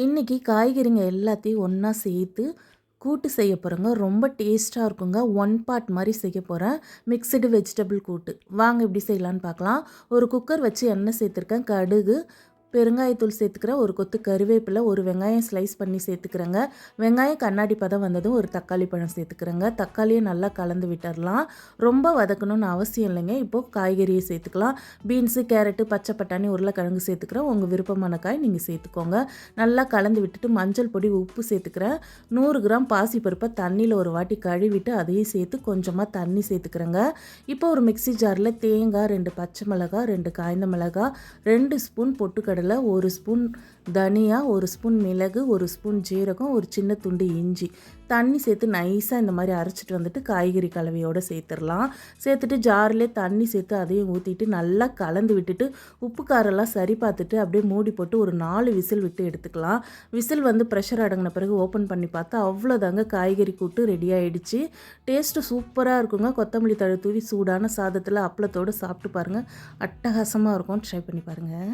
இன்றைக்கி காய்கறிங்க எல்லாத்தையும் ஒன்றா சேர்த்து கூட்டு செய்ய போகிறேங்க. ரொம்ப டேஸ்ட்டாக இருக்குங்க. ஒன் பாட் மாதிரி செய்ய போகிறேன். மிக்சடு வெஜிடபிள் கூட்டு. வாங்க எப்படி செய்யலான்னு பார்க்கலாம். ஒரு குக்கர் வச்சு எண்ணெய் சேர்த்துருக்கேன். கடுகு, பெருங்காயத்தூள் சேர்த்துக்கிறேன். ஒரு கொத்து கருவேப்பிலை, ஒரு வெங்காயம் ஸ்லைஸ் பண்ணி சேர்த்துக்கிறேங்க. வெங்காயம் கண்ணாடி பதம் வந்ததும் ஒரு தக்காளி பழம் சேர்த்துக்கிறேங்க. தக்காளியை நல்லா கலந்து விட்டுடலாம். ரொம்ப வதக்கணும்னு அவசியம் இல்லைங்க. இப்போது காய்கறியை சேர்த்துக்கலாம். பீன்ஸு, கேரட்டு, பச்சை பட்டாணி, உருளைக்கிழங்கு சேர்த்துக்கிறேன். உங்கள் விருப்பமான காய் நீங்கள் சேர்த்துக்கோங்க. நல்லா கலந்து விட்டுட்டு மஞ்சள் பொடி, உப்பு சேர்த்துக்கிறேன். 100 கிராம் பாசிப்பருப்பை தண்ணியில் ஒரு வாட்டி கழுவிட்டு அதையும் சேர்த்து கொஞ்சமாக தண்ணி சேர்த்துக்கிறேங்க. இப்போ ஒரு மிக்ஸி ஜாரில் தேங்காய், 2 பச்சை மிளகாய், 2 காய்ந்த மிளகாய், 2 ஸ்பூன் பொட்டுக்கடலை, 1 ஸ்பூன் தனியா, 1 ஸ்பூன் மிளகு, 1 ஸ்பூன் ஜீரகம், ஒரு சின்ன துண்டு இஞ்சி தண்ணி சேர்த்து நைஸாக இந்த மாதிரி அரைச்சிட்டு வந்துட்டு காய்கறி கலவையோடு சேர்த்துடலாம். சேர்த்துட்டு ஜாரிலே தண்ணி சேர்த்து அதையும் ஊற்றிட்டு நல்லா கலந்து விட்டுட்டு உப்பு காரெல்லாம் சரி பார்த்துட்டு அப்படியே மூடி போட்டு ஒரு 4 விசில் விட்டு எடுத்துக்கலாம். விசில் வந்து ப்ரெஷர் அடங்கின பிறகு ஓப்பன் பண்ணி பார்த்தா அவ்வளோதாங்க, காய்கறி கூட்டு ரெடி ஆகிடுச்சு. டேஸ்ட்டு சூப்பராக இருக்குங்க. கொத்தமல்லி தழை தூவி சூடான சாதத்தில் அப்பளத்தோடு சாப்பிட்டு பாருங்கள். அட்டகாசமாக இருக்கும். ட்ரை பண்ணி பாருங்கள்.